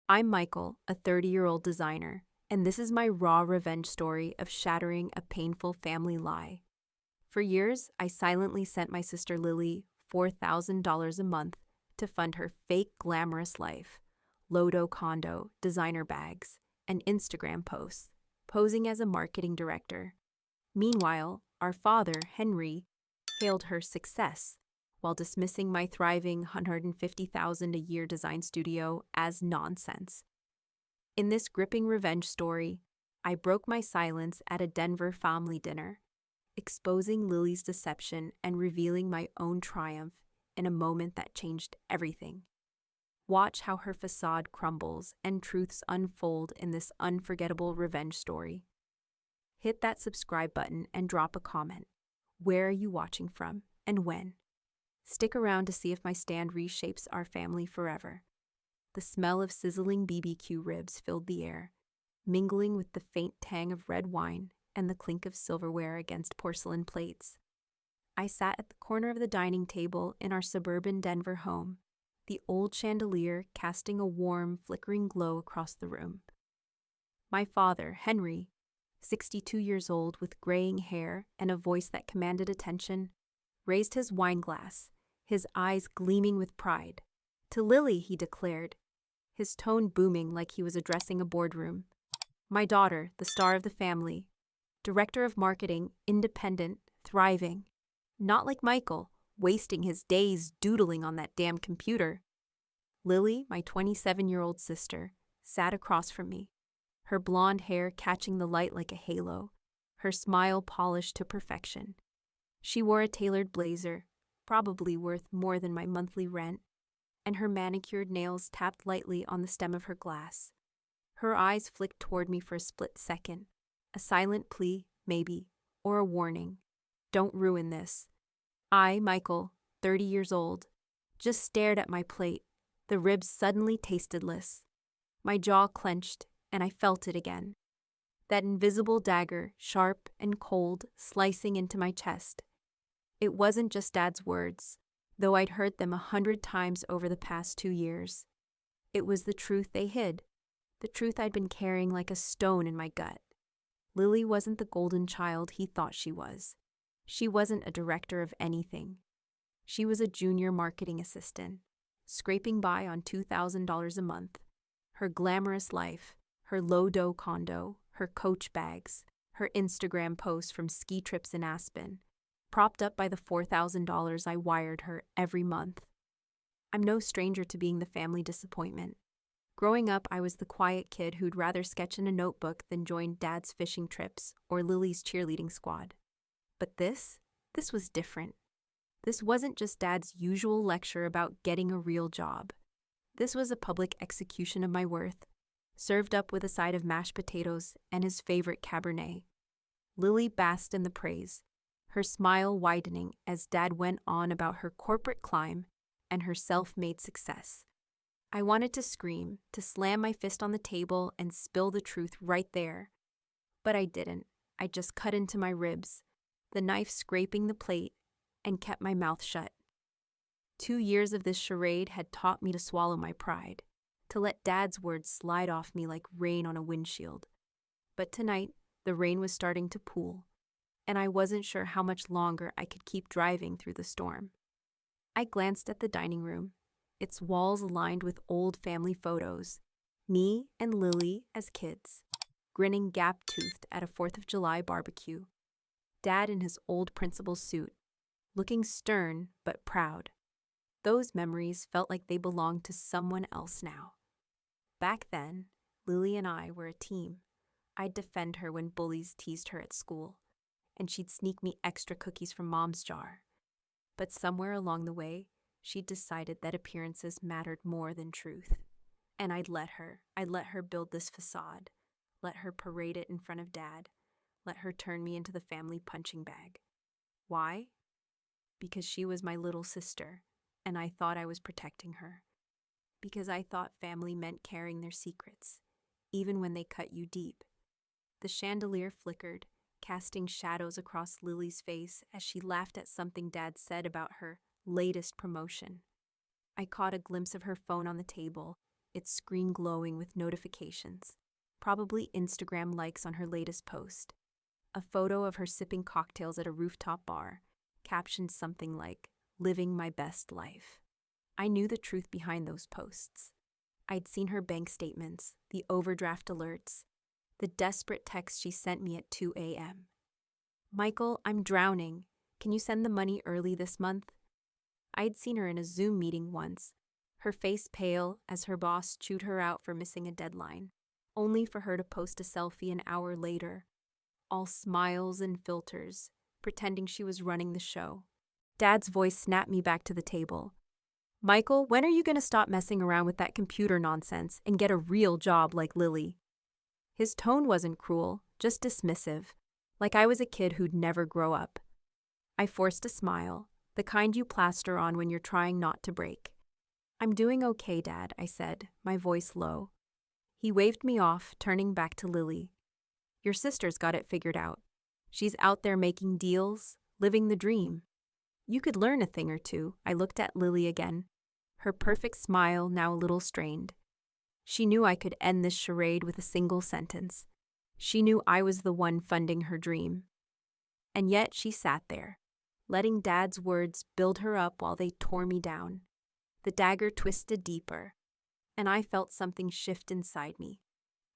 I'm Michael, a 30-year-old designer, and this is my raw revenge story of shattering a painful family lie. For years, I silently sent my sister Lily $4,000 a month to fund her fake glamorous life, LoDo condo, designer bags, and Instagram posts, posing as a marketing director. Meanwhile, our father, Henry, hailed her success while dismissing my thriving $150,000 a year design studio as nonsense. In this gripping revenge story, I broke my silence at a Denver family dinner, exposing Lily's deception and revealing my own triumph in a moment that changed everything. Watch how her facade crumbles and truths unfold in this unforgettable revenge story. Hit that subscribe button and drop a comment. Where are you watching from and when? Stick around to see if my stand reshapes our family forever. The smell of sizzling BBQ ribs filled the air, mingling with the faint tang of red wine and the clink of silverware against porcelain plates. I sat at the corner of the dining table in our suburban Denver home, the old chandelier casting a warm, flickering glow across the room. My father, Henry, 62 years old with graying hair and a voice that commanded attention, raised his wine glass, his eyes gleaming with pride. To Lily, he declared, his tone booming like he was addressing a boardroom. My daughter, the star of the family, director of marketing, independent, thriving. Not like Michael, wasting his days doodling on that damn computer. Lily, my 27-year-old sister, sat across from me, her blonde hair catching the light like a halo, her smile polished to perfection. She wore a tailored blazer, probably worth more than my monthly rent, and her manicured nails tapped lightly on the stem of her glass. Her eyes flicked toward me for a split second, a silent plea, maybe, or a warning. Don't ruin this. I, Michael, 30 years old, just stared at my plate, the ribs suddenly tasteless. My jaw clenched, and I felt it again. That invisible dagger, sharp and cold, slicing into my chest. It wasn't just Dad's words, though I'd heard them 100 times over the past 2 years. It was the truth they hid, the truth I'd been carrying like a stone in my gut. Lily wasn't the golden child he thought she was. She wasn't a director of anything. She was a junior marketing assistant, scraping by on $2,000 a month. Her glamorous life, her LoDo condo, her Coach bags, her Instagram posts from ski trips in Aspen, propped up by the $4,000 I wired her every month. I'm no stranger to being the family disappointment. Growing up, I was the quiet kid who'd rather sketch in a notebook than join Dad's fishing trips or Lily's cheerleading squad. But this was different. This wasn't just Dad's usual lecture about getting a real job. This was a public execution of my worth, served up with a side of mashed potatoes and his favorite Cabernet. Lily basked in the praise, her smile widening as Dad went on about her corporate climb and her self-made success. I wanted to scream, to slam my fist on the table and spill the truth right there. But I didn't. I just cut into my ribs, the knife scraping the plate, and kept my mouth shut. 2 years of this charade had taught me to swallow my pride, to let Dad's words slide off me like rain on a windshield. But tonight, the rain was starting to pool, and I wasn't sure how much longer I could keep driving through the storm. I glanced at the dining room, its walls lined with old family photos, me and Lily as kids, grinning gap-toothed at a 4th of July barbecue. Dad in his old principal suit, looking stern but proud. Those memories felt like they belonged to someone else now. Back then, Lily and I were a team. I'd defend her when bullies teased her at school, and she'd sneak me extra cookies from Mom's jar. But somewhere along the way, she'd decided that appearances mattered more than truth. And I'd let her build this facade, let her parade it in front of Dad, let her turn me into the family punching bag. Why? Because she was my little sister, and I thought I was protecting her. Because I thought family meant carrying their secrets, even when they cut you deep. The chandelier flickered, casting shadows across Lily's face as she laughed at something Dad said about her latest promotion. I caught a glimpse of her phone on the table, its screen glowing with notifications, probably Instagram likes on her latest post. A photo of her sipping cocktails at a rooftop bar, captioned something like, "Living my best life." I knew the truth behind those posts. I'd seen her bank statements, the overdraft alerts, the desperate text she sent me at 2 a.m. "Michael, I'm drowning. Can you send the money early this month?" I'd seen her in a Zoom meeting once, her face pale as her boss chewed her out for missing a deadline, only for her to post a selfie an hour later, all smiles and filters, pretending she was running the show. Dad's voice snapped me back to the table. "Michael, when are you going to stop messing around with that computer nonsense and get a real job like Lily?" His tone wasn't cruel, just dismissive, like I was a kid who'd never grow up. I forced a smile, the kind you plaster on when you're trying not to break. "I'm doing okay, Dad," I said, my voice low. He waved me off, turning back to Lily. "Your sister's got it figured out. She's out there making deals, living the dream. You could learn a thing or two." I looked at Lily again, her perfect smile now a little strained. She knew I could end this charade with a single sentence. She knew I was the one funding her dream. And yet she sat there, letting Dad's words build her up while they tore me down. The dagger twisted deeper, and I felt something shift inside me.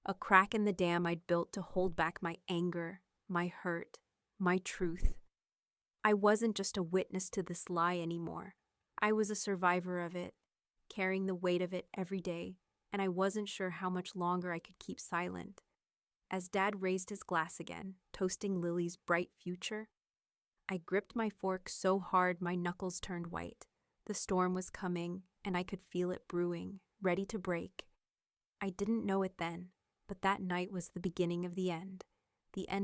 A crack in the dam I'd built to hold back my anger, my hurt, my truth. I wasn't just a witness to this lie anymore. I was a survivor of it, carrying the weight of it every day, and I wasn't sure how much longer I could keep silent. As Dad raised his glass again, toasting Lily's bright future, I gripped my fork so hard my knuckles turned white. The storm was coming, and I could feel it brewing, ready to break. I didn't know it then, but that night was the beginning of the end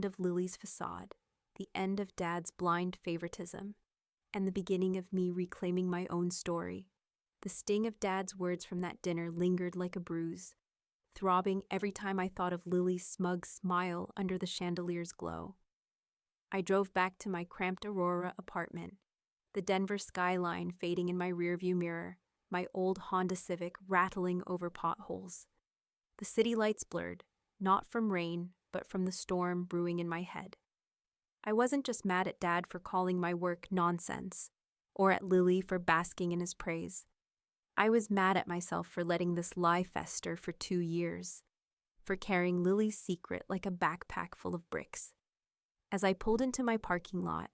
of Lily's facade, the end of Dad's blind favoritism, and the beginning of me reclaiming my own story. The sting of Dad's words from that dinner lingered like a bruise, throbbing every time I thought of Lily's smug smile under the chandelier's glow. I drove back to my cramped Aurora apartment, the Denver skyline fading in my rearview mirror, my old Honda Civic rattling over potholes. The city lights blurred, not from rain, but from the storm brewing in my head. I wasn't just mad at Dad for calling my work nonsense, or at Lily for basking in his praise. I was mad at myself for letting this lie fester for 2 years, for carrying Lily's secret like a backpack full of bricks. As I pulled into my parking lot,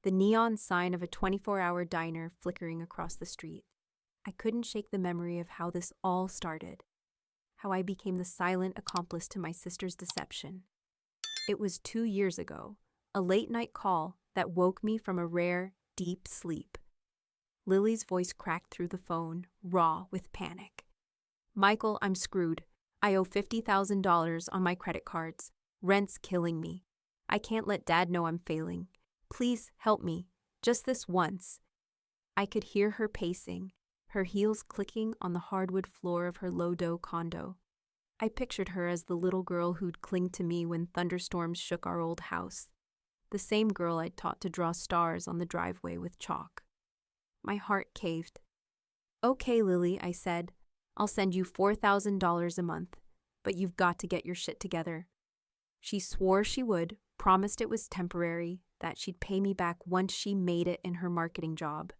the neon sign of a 24-hour diner flickering across the street, I couldn't shake the memory of how this all started, how I became the silent accomplice to my sister's deception. It was 2 years ago, a late-night call that woke me from a rare, deep sleep. Lily's voice cracked through the phone, raw with panic. "Michael, I'm screwed. I owe $50,000 on my credit cards. Rent's killing me. I can't let Dad know I'm failing. Please help me, just this once." I could hear her pacing, her heels clicking on the hardwood floor of her LoDo condo. I pictured her as the little girl who'd cling to me when thunderstorms shook our old house, the same girl I'd taught to draw stars on the driveway with chalk. My heart caved. "Okay, Lily," I said. "I'll send you $4,000 a month, but you've got to get your shit together." She swore she would, promised it was temporary, that she'd pay me back once she made it in her marketing job.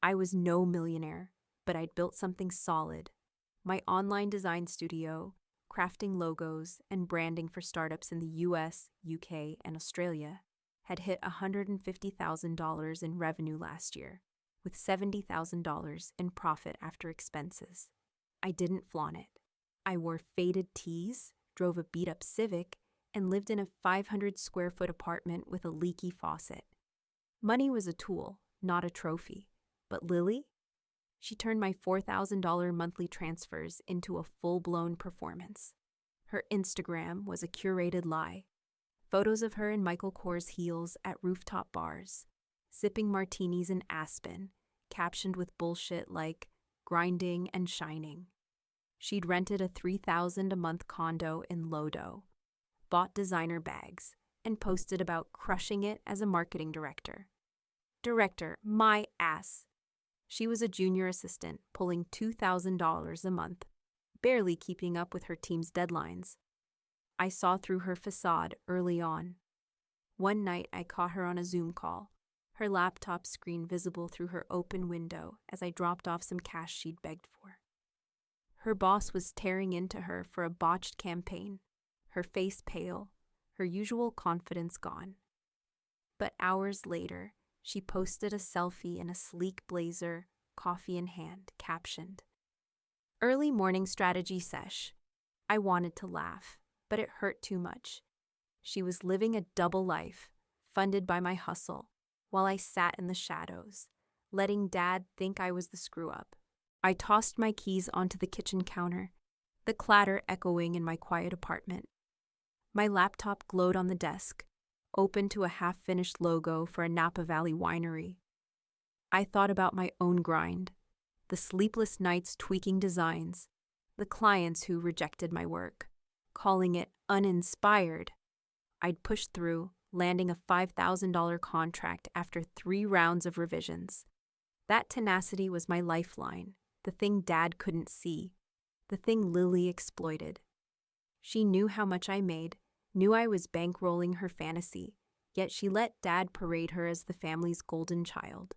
I was no millionaire, but I'd built something solid. My online design studio, crafting logos and branding for startups in the US, UK, and Australia, had hit $150,000 in revenue last year, with $70,000 in profit after expenses. I didn't flaunt it. I wore faded tees, drove a beat-up Civic, and lived in a 500-square-foot apartment with a leaky faucet. Money was a tool, not a trophy. But Lily? She turned my $4,000 monthly transfers into a full-blown performance. Her Instagram was a curated lie. Photos of her in Michael Kors heels at rooftop bars, sipping martinis in Aspen, captioned with bullshit like grinding and shining. She'd rented a $3,000 a month condo in LoDo, bought designer bags, and posted about crushing it as a marketing director. Director, my ass. She was a junior assistant, pulling $2,000 a month, barely keeping up with her team's deadlines. I saw through her facade early on. One night, I caught her on a Zoom call, her laptop screen visible through her open window as I dropped off some cash she'd begged for. Her boss was tearing into her for a botched campaign, her face pale, her usual confidence gone. But hours later, she posted a selfie in a sleek blazer, coffee in hand, captioned, "Early morning strategy sesh." I wanted to laugh, but it hurt too much. She was living a double life, funded by my hustle, while I sat in the shadows, letting Dad think I was the screw-up. I tossed my keys onto the kitchen counter, the clatter echoing in my quiet apartment. My laptop glowed on the desk, open to a half-finished logo for a Napa Valley winery. I thought about my own grind, the sleepless nights tweaking designs, the clients who rejected my work, calling it uninspired. I'd pushed through, landing a $5,000 contract after 3 rounds of revisions. That tenacity was my lifeline, the thing Dad couldn't see, the thing Lily exploited. She knew how much I made, knew I was bankrolling her fantasy, yet she let Dad parade her as the family's golden child.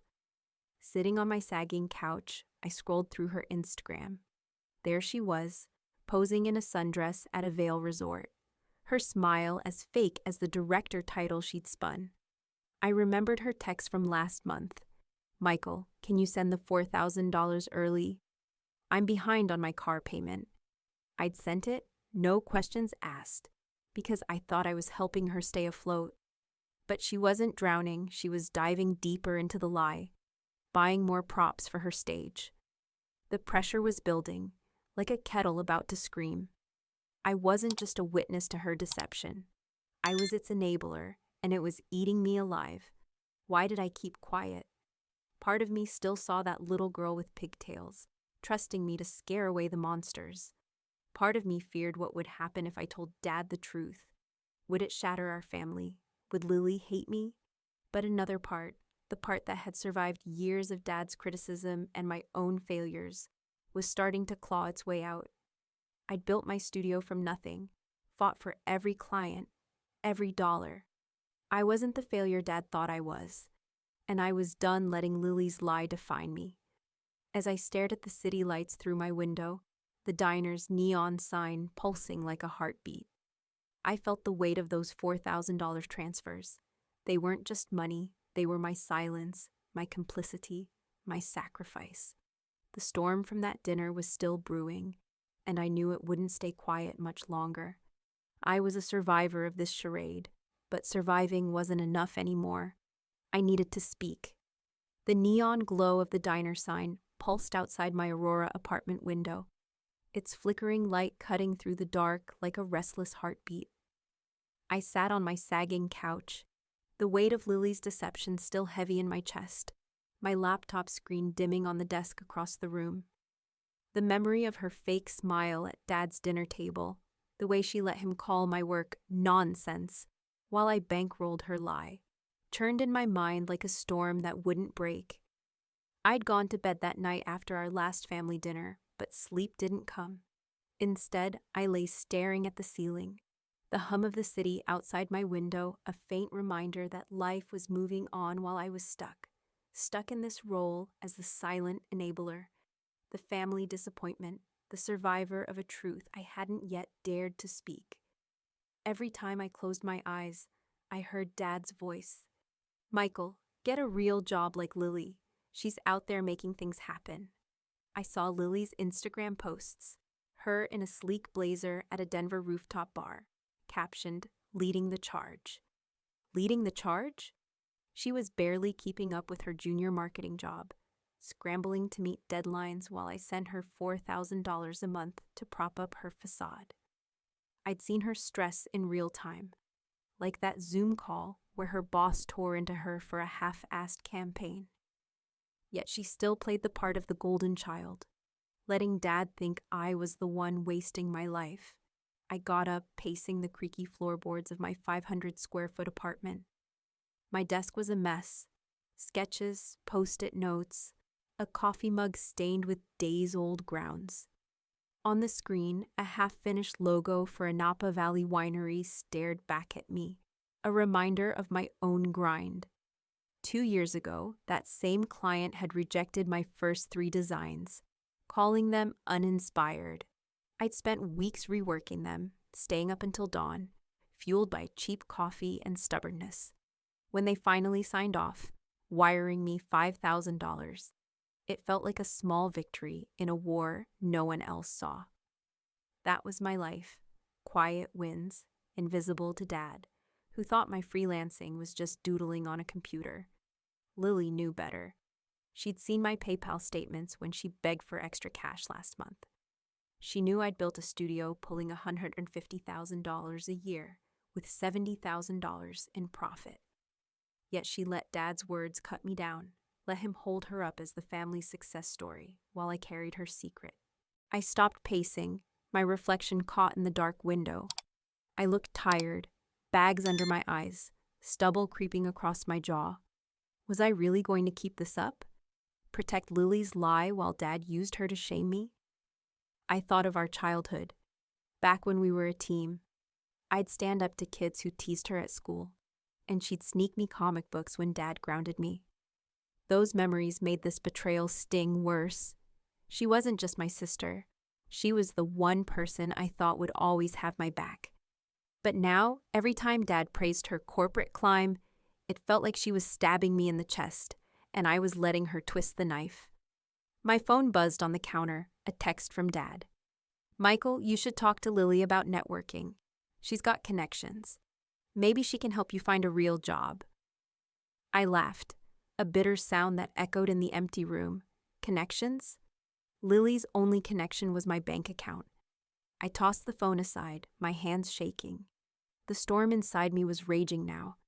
Sitting on my sagging couch, I scrolled through her Instagram. There she was, posing in a sundress at a Vail resort, her smile as fake as the director title she'd spun. I remembered her text from last month. "Michael, can you send the $4,000 early? I'm behind on my car payment." I'd sent it, no questions asked, because I thought I was helping her stay afloat. But she wasn't drowning, she was diving deeper into the lie, buying more props for her stage. The pressure was building, like a kettle about to scream. I wasn't just a witness to her deception. I was its enabler, and it was eating me alive. Why did I keep quiet? Part of me still saw that little girl with pigtails, trusting me to scare away the monsters. Part of me feared what would happen if I told Dad the truth. Would it shatter our family? Would Lily hate me? But another part, the part that had survived years of Dad's criticism and my own failures, was starting to claw its way out. I'd built my studio from nothing, fought for every client, every dollar. I wasn't the failure Dad thought I was, and I was done letting Lily's lie define me. As I stared at the city lights through my window, the diner's neon sign pulsing like a heartbeat, I felt the weight of those $4,000 transfers. They weren't just money, they were my silence, my complicity, my sacrifice. The storm from that dinner was still brewing, and I knew it wouldn't stay quiet much longer. I was a survivor of this charade, but surviving wasn't enough anymore. I needed to speak. The neon glow of the diner sign pulsed outside my Aurora apartment window, its flickering light cutting through the dark like a restless heartbeat. I sat on my sagging couch, the weight of Lily's deception still heavy in my chest, my laptop screen dimming on the desk across the room. The memory of her fake smile at Dad's dinner table, the way she let him call my work nonsense while I bankrolled her lie, churned in my mind like a storm that wouldn't break. I'd gone to bed that night after our last family dinner, but sleep didn't come. Instead, I lay staring at the ceiling, the hum of the city outside my window, a faint reminder that life was moving on while I was stuck in this role as the silent enabler, the family disappointment, the survivor of a truth I hadn't yet dared to speak. Every time I closed my eyes, I heard Dad's voice. "Michael, get a real job like Lily. She's out there making things happen." I saw Lily's Instagram posts, her in a sleek blazer at a Denver rooftop bar, captioned, "Leading the charge." Leading the charge? She was barely keeping up with her junior marketing job, scrambling to meet deadlines while I sent her $4,000 a month to prop up her facade. I'd seen her stress in real time, like that Zoom call where her boss tore into her for a half-assed campaign. Yet she still played the part of the golden child, letting Dad think I was the one wasting my life. I got up, pacing the creaky floorboards of my 500-square-foot apartment. My desk was a mess. Sketches, post-it notes, a coffee mug stained with days-old grounds. On the screen, a half-finished logo for a Napa Valley winery stared back at me, a reminder of my own grind. 2 years ago, that same client had rejected my first 3 designs, calling them uninspired. I'd spent weeks reworking them, staying up until dawn, fueled by cheap coffee and stubbornness. When they finally signed off, wiring me $5,000, it felt like a small victory in a war no one else saw. That was my life. Quiet wins, invisible to Dad, who thought my freelancing was just doodling on a computer. Lily knew better. She'd seen my PayPal statements when she begged for extra cash last month. She knew I'd built a studio pulling $150,000 a year with $70,000 in profit. Yet she let Dad's words cut me down, let him hold her up as the family's success story while I carried her secret. I stopped pacing, my reflection caught in the dark window. I looked tired, bags under my eyes, stubble creeping across my jaw. Was I really going to keep this up? Protect Lily's lie while Dad used her to shame me? I thought of our childhood, back when we were a team. I'd stand up to kids who teased her at school, and she'd sneak me comic books when Dad grounded me. Those memories made this betrayal sting worse. She wasn't just my sister. She was the one person I thought would always have my back. But now, every time Dad praised her corporate climb, it felt like she was stabbing me in the chest, and I was letting her twist the knife. My phone buzzed on the counter, a text from Dad. "Michael, you should talk to Lily about networking. She's got connections. Maybe she can help you find a real job." I laughed, a bitter sound that echoed in the empty room. Connections? Lily's only connection was my bank account. I tossed the phone aside, my hands shaking. The storm inside me was raging now,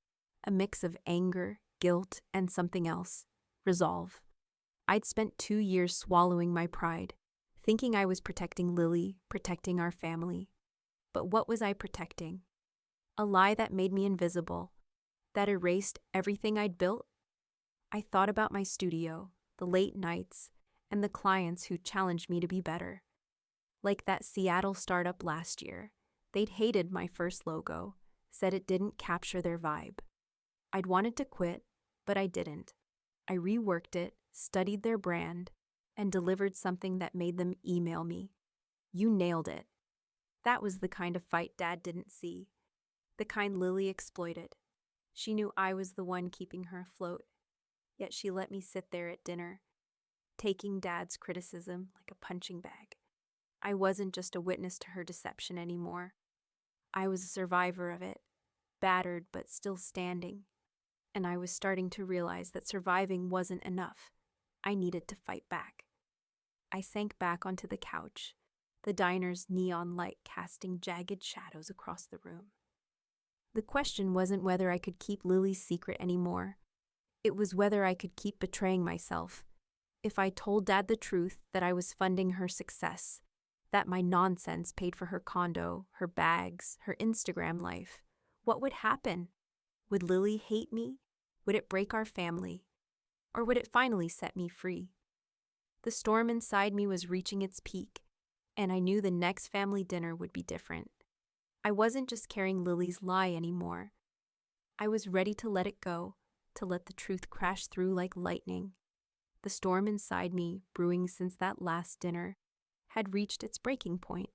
a mix of anger, guilt, and something else, resolve. I'd spent 2 years swallowing my pride, thinking I was protecting Lily, protecting our family. But what was I protecting? A lie that made me invisible, that erased everything I'd built? I thought about my studio, the late nights, and the clients who challenged me to be better. Like that Seattle startup last year, they'd hated my first logo, said it didn't capture their vibe. I'd wanted to quit, but I didn't. I reworked it, studied their brand, and delivered something that made them email me. "You nailed it." That was the kind of fight Dad didn't see, the kind Lily exploited. She knew I was the one keeping her afloat, yet she let me sit there at dinner, taking Dad's criticism like a punching bag. I wasn't just a witness to her deception anymore. I was a survivor of it, battered but still standing. And I was starting to realize that surviving wasn't enough. I needed to fight back. I sank back onto the couch, the diner's neon light casting jagged shadows across the room. The question wasn't whether I could keep Lily's secret anymore. It was whether I could keep betraying myself. If I told Dad the truth that I was funding her success, that my nonsense paid for her condo, her bags, her Instagram life, what would happen? Would Lily hate me? Would it break our family? Or would it finally set me free? The storm inside me was reaching its peak, and I knew the next family dinner would be different. I wasn't just carrying Lily's lie anymore. I was ready to let it go, to let the truth crash through like lightning. The storm inside me, brewing since that last dinner, had reached its breaking point.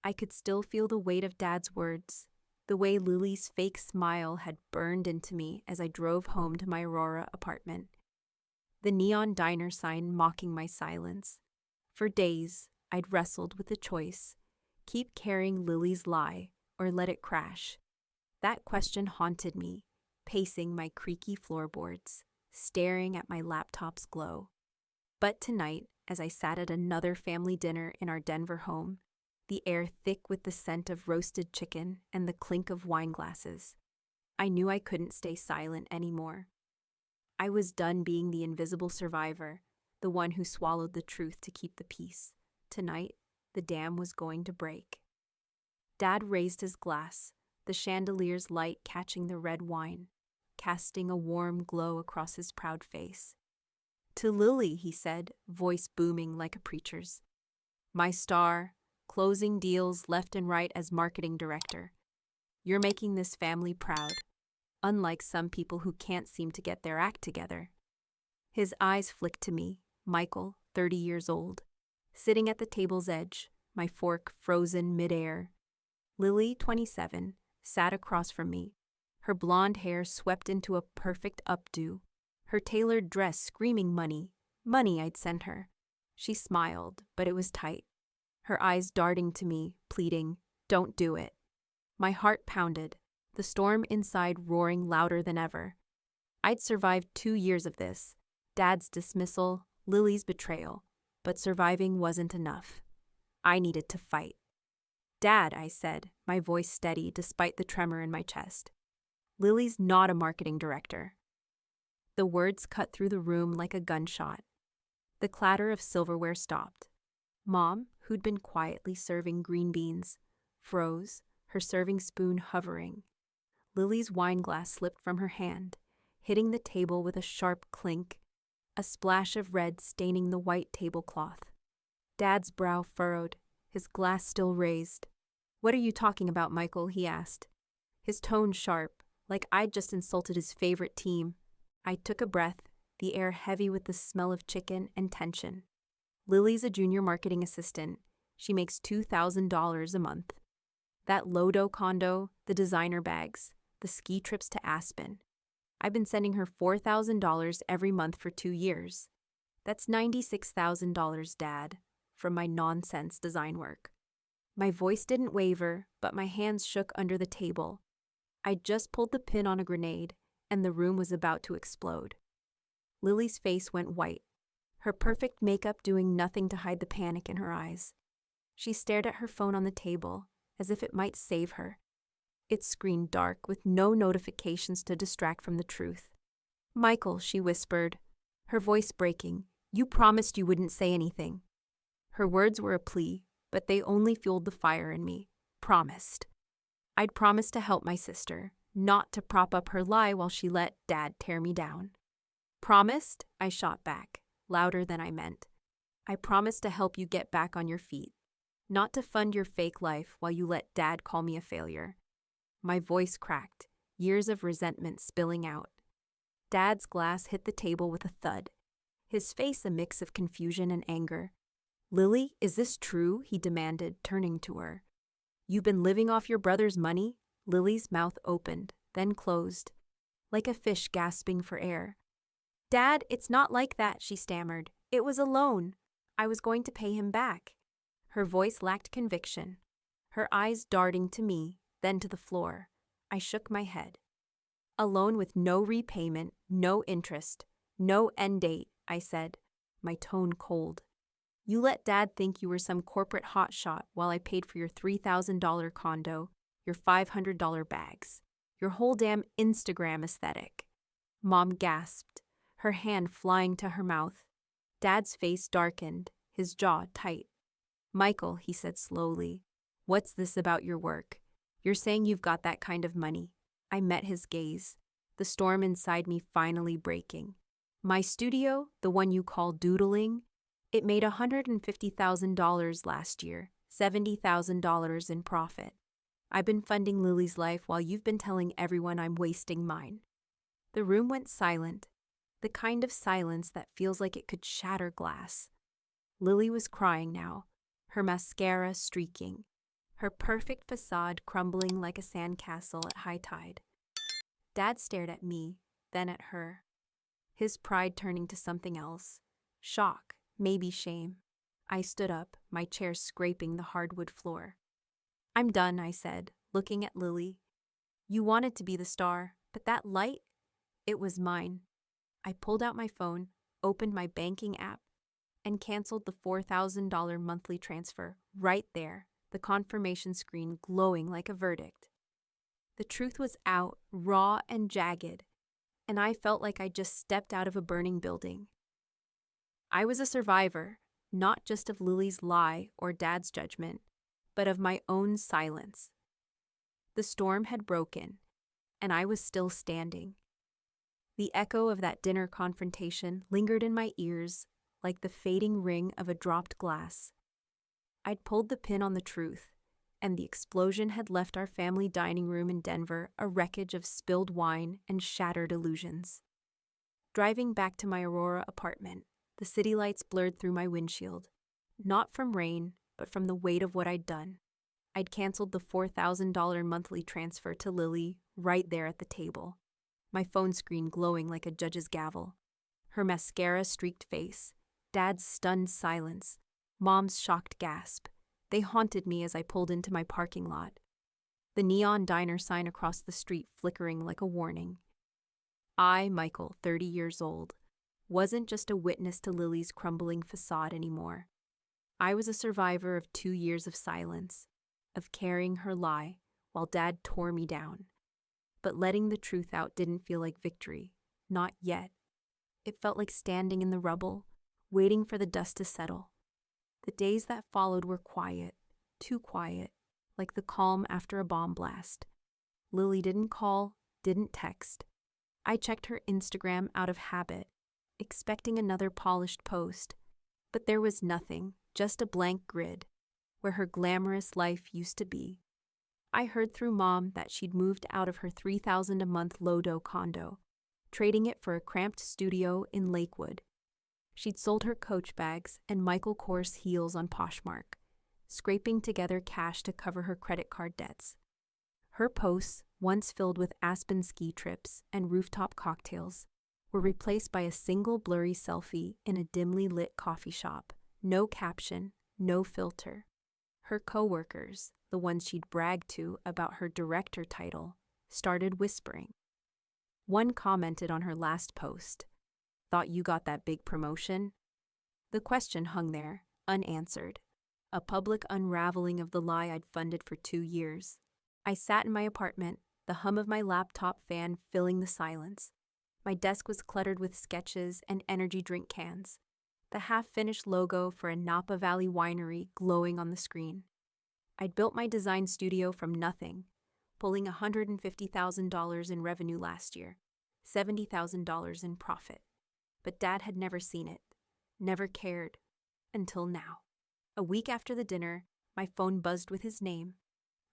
I could still feel the weight of Dad's words, the way Lily's fake smile had burned into me as I drove home to my Aurora apartment. The neon diner sign mocking my silence. For days, I'd wrestled with the choice: keep carrying Lily's lie or let it crash. That question haunted me, pacing my creaky floorboards, staring at my laptop's glow. But tonight, as I sat at another family dinner in our Denver home, the air thick with the scent of roasted chicken and the clink of wine glasses, I knew I couldn't stay silent anymore. I was done being the invisible survivor, the one who swallowed the truth to keep the peace. Tonight, the dam was going to break. Dad raised his glass, the chandelier's light catching the red wine, casting a warm glow across his proud face. "To Lily," he said, voice booming like a preacher's. "My star, closing deals left and right as marketing director. You're making this family proud, unlike some people who can't seem to get their act together. His eyes flicked to me, Michael, 30 years old, sitting at the table's edge, my fork frozen midair. Lily, 27, sat across from me, her blonde hair swept into a perfect updo, her tailored dress screaming money, money I'd sent her. She smiled, but it was tight, her eyes darting to me, pleading, "Don't do it." My heart pounded, the storm inside roaring louder than ever. I'd survived 2 years of this, Dad's dismissal, Lily's betrayal, but surviving wasn't enough. I needed to fight. "Dad," I said, my voice steady despite the tremor in my chest. "Lily's not a marketing director." The words cut through the room like a gunshot. The clatter of silverware stopped. Mom, who'd been quietly serving green beans, froze, her serving spoon hovering. Lily's wineglass slipped from her hand, hitting the table with a sharp clink, a splash of red staining the white tablecloth. Dad's brow furrowed, his glass still raised. "What are you talking about, Michael?" he asked, his tone sharp, like I'd just insulted his favorite team. I took a breath, the air heavy with the smell of chicken and tension. "Lily's a junior marketing assistant. She makes $2,000 a month. That LoDo condo, the designer bags, the ski trips to Aspen. I've been sending her $4,000 every month for 2 years. That's $96,000, Dad, from my nonsense design work." My voice didn't waver, but my hands shook under the table. I'd just pulled the pin on a grenade, and the room was about to explode. Lily's face went white, her perfect makeup doing nothing to hide the panic in her eyes. She stared at her phone on the table, as if it might save her. It screened dark, with no notifications to distract from the truth. "Michael," she whispered, her voice breaking, "you promised you wouldn't say anything." Her words were a plea, but they only fueled the fire in me. Promised. I'd promised to help my sister, not to prop up her lie while she let Dad tear me down. "Promised?" I shot back, louder than I meant. "I promised to help you get back on your feet, not to fund your fake life while you let Dad call me a failure." My voice cracked, years of resentment spilling out. Dad's glass hit the table with a thud, his face a mix of confusion and anger. "Lily, is this true?" he demanded, turning to her. "You've been living off your brother's money?" Lily's mouth opened, then closed, like a fish gasping for air. "Dad, it's not like that," she stammered. "It was a loan. I was going to pay him back." Her voice lacked conviction, her eyes darting to me, then to the floor. I shook my head. "A loan with no repayment, no interest, no end date," I said, my tone cold. "You let Dad think you were some corporate hotshot while I paid for your $3,000 condo, your $500 bags, your whole damn Instagram aesthetic." Mom gasped, her hand flying to her mouth. Dad's face darkened, his jaw tight. "Michael," he said slowly, "what's this about your work? You're saying you've got that kind of money." I met his gaze, the storm inside me finally breaking. "My studio, the one you call doodling, it made $150,000 last year, $70,000 in profit. I've been funding Lily's life while you've been telling everyone I'm wasting mine." The room went silent, the kind of silence that feels like it could shatter glass. Lily was crying now, her mascara streaking, her perfect facade crumbling like a sandcastle at high tide. Dad stared at me, then at her, his pride turning to something else. Shock, maybe shame. I stood up, my chair scraping the hardwood floor. "I'm done," I said, looking at Lily. "You wanted to be the star, but that light, it was mine." I pulled out my phone, opened my banking app, and canceled the $4,000 monthly transfer right there, the confirmation screen glowing like a verdict. The truth was out, raw and jagged, and I felt like I just stepped out of a burning building. I was a survivor, not just of Lily's lie or Dad's judgment, but of my own silence. The storm had broken, and I was still standing. The echo of that dinner confrontation lingered in my ears like the fading ring of a dropped glass. I'd pulled the pin on the truth, and the explosion had left our family dining room in Denver a wreckage of spilled wine and shattered illusions. Driving back to my Aurora apartment, the city lights blurred through my windshield, not from rain, but from the weight of what I'd done. I'd canceled the $4,000 monthly transfer to Lily right there at the table, my phone screen glowing like a judge's gavel. Her mascara-streaked face, Dad's stunned silence, Mom's shocked gasp. They haunted me as I pulled into my parking lot, the neon diner sign across the street flickering like a warning. I, Michael, 30 years old, wasn't just a witness to Lily's crumbling facade anymore. I was a survivor of 2 years of silence, of carrying her lie while Dad tore me down. But letting the truth out didn't feel like victory, not yet. It felt like standing in the rubble, waiting for the dust to settle. The days that followed were quiet, too quiet, like the calm after a bomb blast. Lily didn't call, didn't text. I checked her Instagram out of habit, expecting another polished post. But there was nothing, just a blank grid, where her glamorous life used to be. I heard through Mom that she'd moved out of her $3,000 a month LoDo condo, trading it for a cramped studio in Lakewood. She'd sold her Coach bags and Michael Kors heels on Poshmark, scraping together cash to cover her credit card debts. Her posts, once filled with Aspen ski trips and rooftop cocktails, were replaced by a single blurry selfie in a dimly lit coffee shop. No caption, no filter. Her coworkers, the ones she'd bragged to about her director title, started whispering. One commented on her last post, "Thought you got that big promotion?" The question hung there, unanswered, a public unraveling of the lie I'd funded for 2 years. I sat in my apartment, the hum of my laptop fan filling the silence. My desk was cluttered with sketches and energy drink cans, the half-finished logo for a Napa Valley winery glowing on the screen. I'd built my design studio from nothing, pulling $150,000 in revenue last year, $70,000 in profit. But Dad had never seen it, never cared, until now. A week after the dinner, my phone buzzed with his name.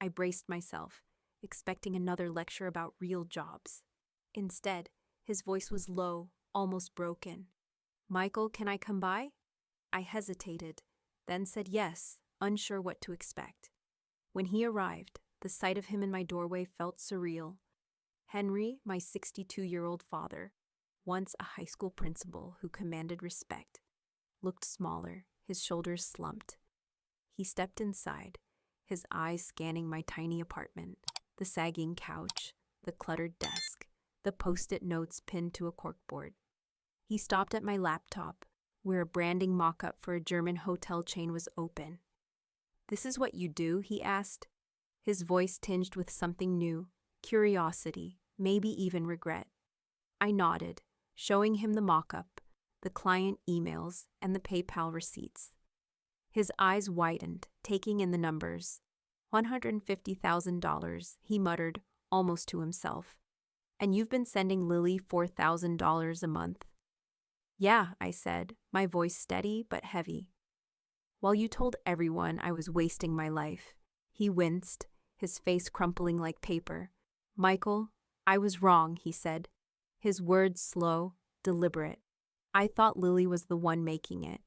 I braced myself, expecting another lecture about real jobs. Instead, his voice was low, almost broken. "Michael, can I come by?" I hesitated, then said yes, unsure what to expect. When he arrived, the sight of him in my doorway felt surreal. Henry, my 62-year-old father, once a high school principal who commanded respect, looked smaller, his shoulders slumped. He stepped inside, his eyes scanning my tiny apartment, the sagging couch, the cluttered desk, the post-it notes pinned to a corkboard. He stopped at my laptop, where a branding mock-up for a German hotel chain was open. "This is what you do?" he asked, his voice tinged with something new, curiosity, maybe even regret. I nodded, showing him the mock-up, the client emails, and the PayPal receipts. His eyes widened, taking in the numbers. $150,000, he muttered, almost to himself. "And you've been sending Lily $4,000 a month?" "Yeah," I said, my voice steady but heavy. "While you told everyone I was wasting my life." He winced, his face crumpling like paper. "Michael, I was wrong," he said, his words slow, deliberate. "I thought Lily was the one making it.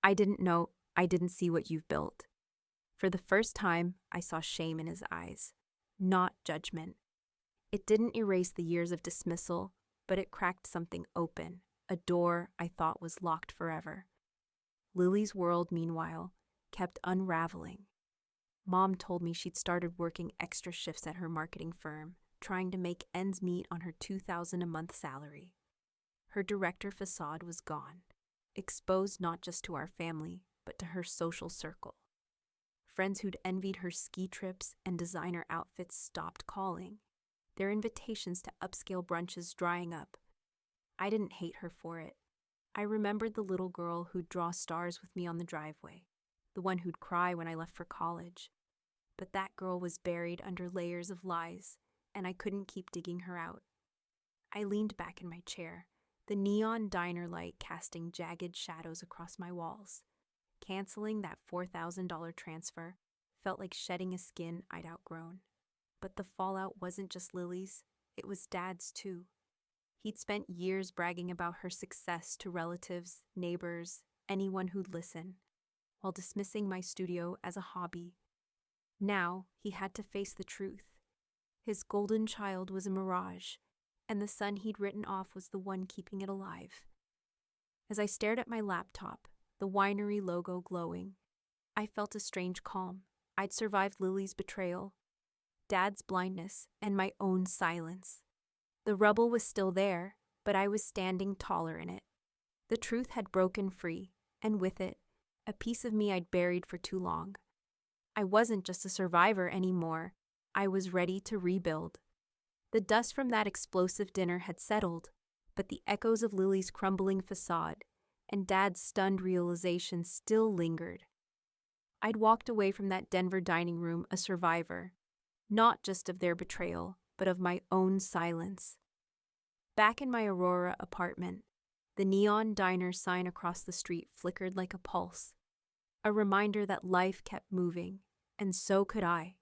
I didn't see what you've built." For the first time, I saw shame in his eyes, not judgment. It didn't erase the years of dismissal, but it cracked something open, a door I thought was locked forever. Lily's world, meanwhile, kept unraveling. Mom told me she'd started working extra shifts at her marketing firm, trying to make ends meet on her $2,000 a month salary. Her director facade was gone, exposed not just to our family, but to her social circle. Friends who'd envied her ski trips and designer outfits stopped calling, their invitations to upscale brunches drying up. I didn't hate her for it. I remembered the little girl who'd draw stars with me on the driveway, the one who'd cry when I left for college. But that girl was buried under layers of lies, and I couldn't keep digging her out. I leaned back in my chair, the neon diner light casting jagged shadows across my walls. Canceling that $4,000 transfer felt like shedding a skin I'd outgrown. But the fallout wasn't just Lily's, it was Dad's too. He'd spent years bragging about her success to relatives, neighbors, anyone who'd listen, while dismissing my studio as a hobby. Now he had to face the truth. His golden child was a mirage, and the son he'd written off was the one keeping it alive. As I stared at my laptop, the winery logo glowing, I felt a strange calm. I'd survived Lily's betrayal, Dad's blindness, and my own silence. The rubble was still there, but I was standing taller in it. The truth had broken free, and with it, a piece of me I'd buried for too long. I wasn't just a survivor anymore. I was ready to rebuild. The dust from that explosive dinner had settled, but the echoes of Lily's crumbling facade and Dad's stunned realization still lingered. I'd walked away from that Denver dining room a survivor, not just of their betrayal, but of my own silence. Back in my Aurora apartment, the neon diner sign across the street flickered like a pulse, a reminder that life kept moving, and so could I.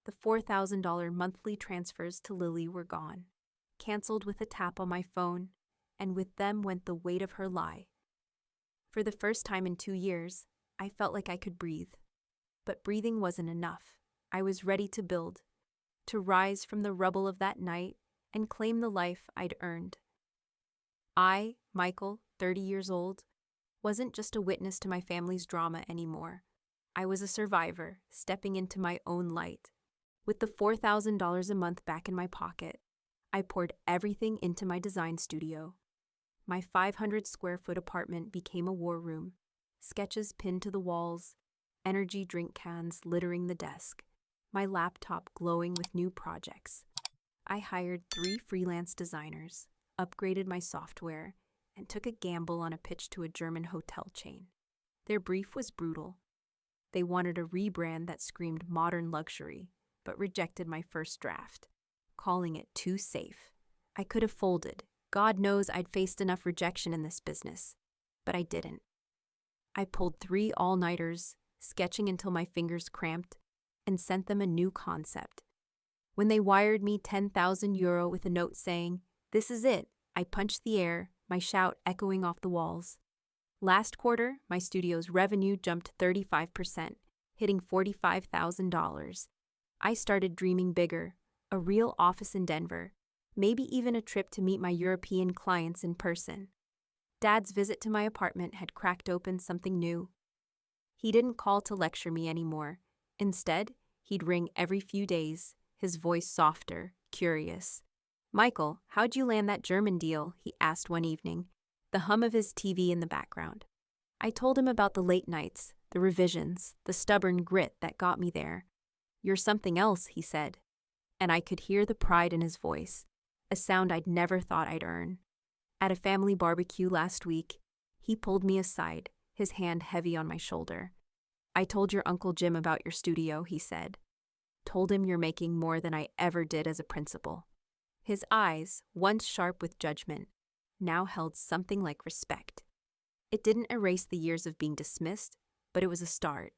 The $4,000 monthly transfers to Lily were gone, canceled with a tap on my phone, and with them went the weight of her lie. For the first time in 2 years, I felt like I could breathe. But breathing wasn't enough. I was ready to build, to rise from the rubble of that night and claim the life I'd earned. I, Michael, 30 years old, wasn't just a witness to my family's drama anymore. I was a survivor, stepping into my own light. With the $4,000 a month back in my pocket, I poured everything into my design studio. My 500-square-foot apartment became a war room, sketches pinned to the walls, energy drink cans littering the desk, my laptop glowing with new projects. I hired 3 freelance designers, upgraded my software, and took a gamble on a pitch to a German hotel chain. Their brief was brutal. They wanted a rebrand that screamed modern luxury, but rejected my first draft, calling it too safe. I could have folded. God knows I'd faced enough rejection in this business, but I didn't. I pulled 3 all-nighters, sketching until my fingers cramped, and sent them a new concept. When they wired me €10,000 with a note saying, "This is it," I punched the air, my shout echoing off the walls. Last quarter, my studio's revenue jumped 35%, hitting $45,000. I started dreaming bigger, a real office in Denver, maybe even a trip to meet my European clients in person. Dad's visit to my apartment had cracked open something new. He didn't call to lecture me anymore. Instead, he'd ring every few days, his voice softer, curious. "Michael, how'd you land that German deal?" he asked one evening, the hum of his TV in the background. I told him about the late nights, the revisions, the stubborn grit that got me there. "You're something else," he said, and I could hear the pride in his voice, a sound I'd never thought I'd earn. At a family barbecue last week, he pulled me aside, his hand heavy on my shoulder. "I told your Uncle Jim about your studio," he said. "Told him you're making more than I ever did as a principal." His eyes, once sharp with judgment, now held something like respect. It didn't erase the years of being dismissed, but it was a start,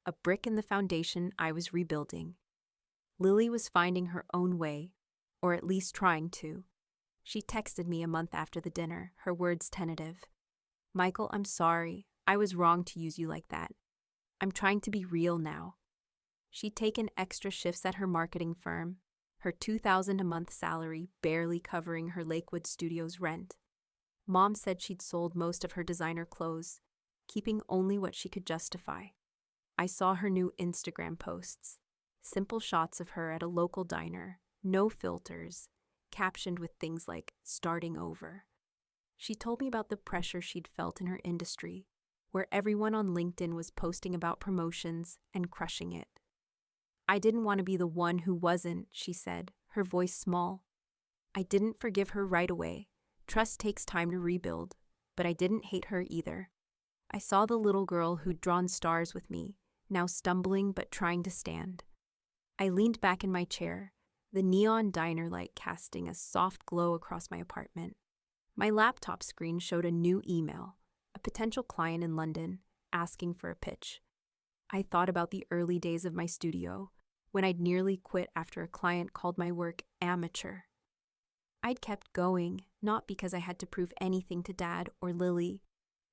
a brick in the foundation I was rebuilding. Lily was finding her own way, or at least trying to. She texted me a month after the dinner, her words tentative. "Michael, I'm sorry. I was wrong to use you like that. I'm trying to be real now." She'd taken extra shifts at her marketing firm, her $2,000 a month salary barely covering her Lakewood studio's rent. Mom said she'd sold most of her designer clothes, keeping only what she could justify. I saw her new Instagram posts, simple shots of her at a local diner, no filters, captioned with things like "starting over." She told me about the pressure she'd felt in her industry, where everyone on LinkedIn was posting about promotions and crushing it. "I didn't want to be the one who wasn't," she said, her voice small. I didn't forgive her right away. Trust takes time to rebuild, but I didn't hate her either. I saw the little girl who'd drawn stars with me, now stumbling but trying to stand. I leaned back in my chair, the neon diner light casting a soft glow across my apartment. My laptop screen showed a new email, a potential client in London, asking for a pitch. I thought about the early days of my studio, when I'd nearly quit after a client called my work amateur. I'd kept going, not because I had to prove anything to Dad or Lily,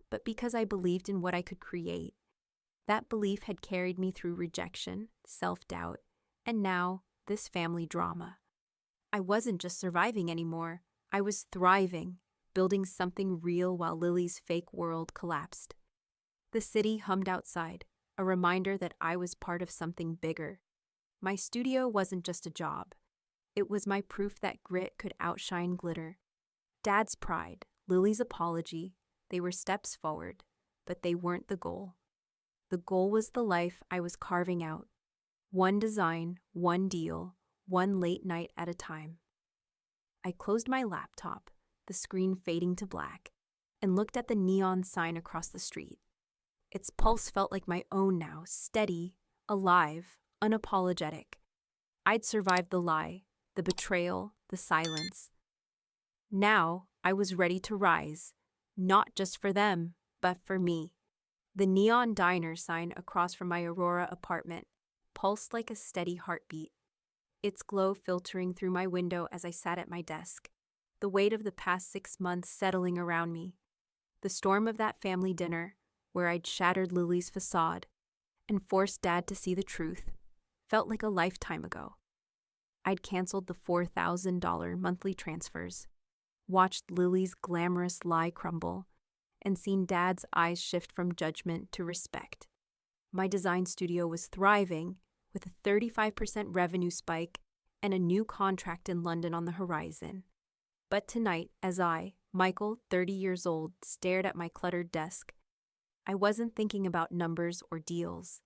but because I believed in what I could create. That belief had carried me through rejection, self-doubt, and now this family drama. I wasn't just surviving anymore. I was thriving, building something real while Lily's fake world collapsed. The city hummed outside, a reminder that I was part of something bigger. My studio wasn't just a job. It was my proof that grit could outshine glitter. Dad's pride, Lily's apology, they were steps forward, but they weren't the goal. The goal was the life I was carving out. One design, one deal, one late night at a time. I closed my laptop, the screen fading to black, and looked at the neon sign across the street. Its pulse felt like my own now, steady, alive, unapologetic. I'd survived the lie, the betrayal, the silence. Now I was ready to rise, not just for them, but for me. The neon diner sign across from my Aurora apartment pulsed like a steady heartbeat, its glow filtering through my window as I sat at my desk, the weight of the past 6 months settling around me. The storm of that family dinner, where I'd shattered Lily's facade and forced Dad to see the truth, felt like a lifetime ago. I'd canceled the $4,000 monthly transfers, watched Lily's glamorous lie crumble, and seen Dad's eyes shift from judgment to respect. My design studio was thriving, with a 35% revenue spike and a new contract in London on the horizon. But tonight, as I, Michael, 30 years old, stared at my cluttered desk, I wasn't thinking about numbers or deals.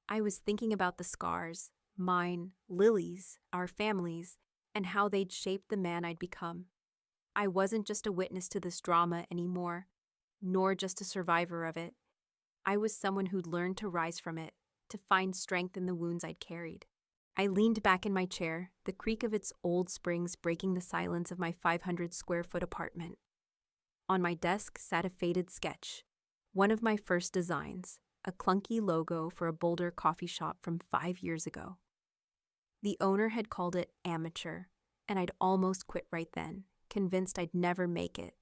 I was thinking about the scars, mine, Lily's, our family's, and how they'd shaped the man I'd become. I wasn't just a witness to this drama anymore, nor just a survivor of it. I was someone who'd learned to rise from it, to find strength in the wounds I'd carried. I leaned back in my chair, the creak of its old springs breaking the silence of my 500-square-foot apartment. On my desk sat a faded sketch, one of my first designs, a clunky logo for a Boulder coffee shop from 5 years ago. The owner had called it amateur, and I'd almost quit right then, convinced I'd never make it.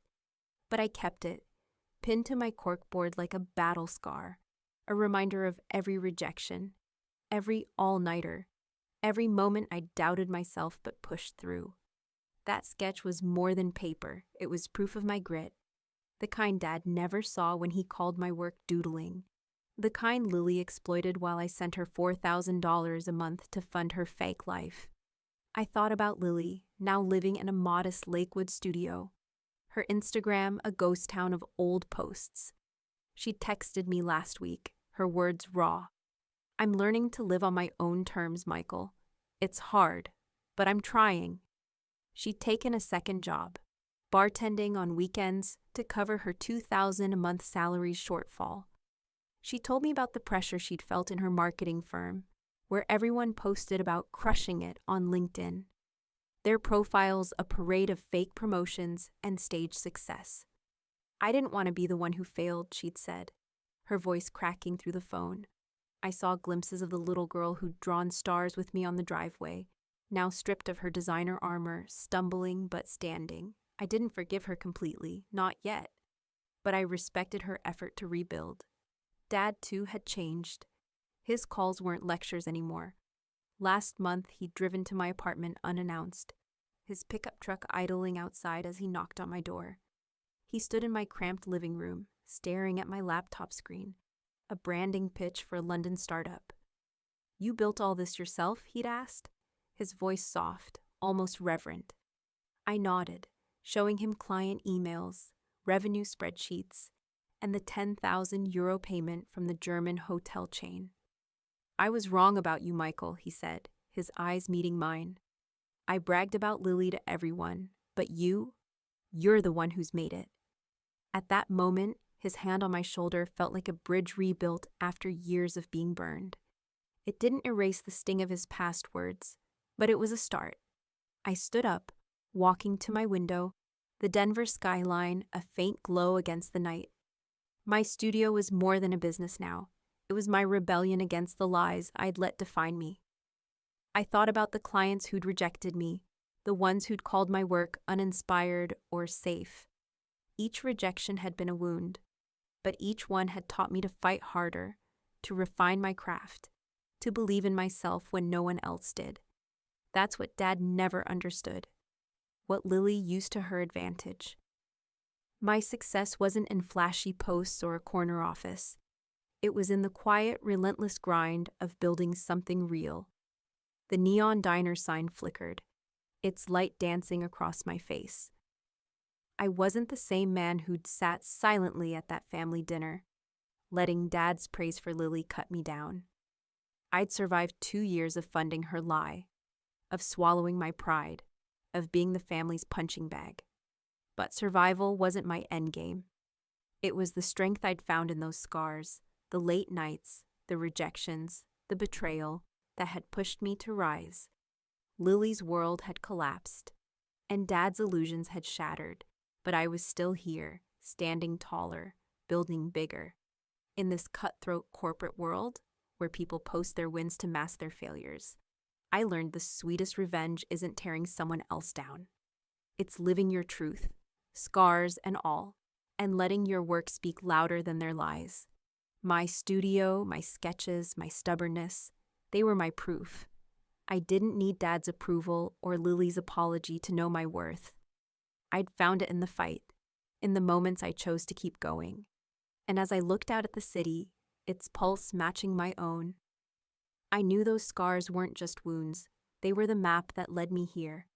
But I kept it, pinned to my corkboard like a battle scar, a reminder of every rejection, every all-nighter, every moment I doubted myself but pushed through. That sketch was more than paper, it was proof of my grit, the kind Dad never saw when he called my work doodling, the kind Lily exploited while I sent her $4,000 a month to fund her fake life. I thought about Lily, now living in a modest Lakewood studio, her Instagram a ghost town of old posts. She texted me last week, her words raw. "I'm learning to live on my own terms, Michael. It's hard, but I'm trying." She'd taken a second job, bartending on weekends to cover her $2,000 a month salary shortfall. She told me about the pressure she'd felt in her marketing firm, where everyone posted about crushing it on LinkedIn. Their profiles a parade of fake promotions and stage success. "I didn't want to be the one who failed," she'd said, her voice cracking through the phone. I saw glimpses of the little girl who'd drawn stars with me on the driveway, now stripped of her designer armor, stumbling but standing. I didn't forgive her completely, not yet, but I respected her effort to rebuild. Dad, too, had changed. His calls weren't lectures anymore. Last month, he'd driven to my apartment unannounced, his pickup truck idling outside as he knocked on my door. He stood in my cramped living room, staring at my laptop screen, a branding pitch for a London startup. "You built all this yourself?" he'd asked, his voice soft, almost reverent. I nodded, showing him client emails, revenue spreadsheets, and the €10,000 payment from the German hotel chain. "I was wrong about you, Michael," he said, his eyes meeting mine. "I bragged about Lily to everyone, but you're the one who's made it." At that moment, his hand on my shoulder felt like a bridge rebuilt after years of being burned. It didn't erase the sting of his past words, but it was a start. I stood up, walking to my window, the Denver skyline a faint glow against the night. My studio was more than a business now. It was my rebellion against the lies I'd let define me. I thought about the clients who'd rejected me, the ones who'd called my work uninspired or safe. Each rejection had been a wound, but each one had taught me to fight harder, to refine my craft, to believe in myself when no one else did. That's what Dad never understood, what Lily used to her advantage. My success wasn't in flashy posts or a corner office. It was in the quiet, relentless grind of building something real. The neon diner sign flickered, its light dancing across my face. I wasn't the same man who'd sat silently at that family dinner, letting Dad's praise for Lily cut me down. I'd survived 2 years of funding her lie, of swallowing my pride, of being the family's punching bag. But survival wasn't my endgame. It was the strength I'd found in those scars, the late nights, the rejections, the betrayal that had pushed me to rise. Lily's world had collapsed, and Dad's illusions had shattered, but I was still here, standing taller, building bigger. In this cutthroat corporate world, where people post their wins to mask their failures, I learned the sweetest revenge isn't tearing someone else down. It's living your truth, scars and all, and letting your work speak louder than their lies. My studio, my sketches, my stubbornness, they were my proof. I didn't need Dad's approval or Lily's apology to know my worth. I'd found it in the fight, in the moments I chose to keep going. And as I looked out at the city, its pulse matching my own, I knew those scars weren't just wounds. They were the map that led me here.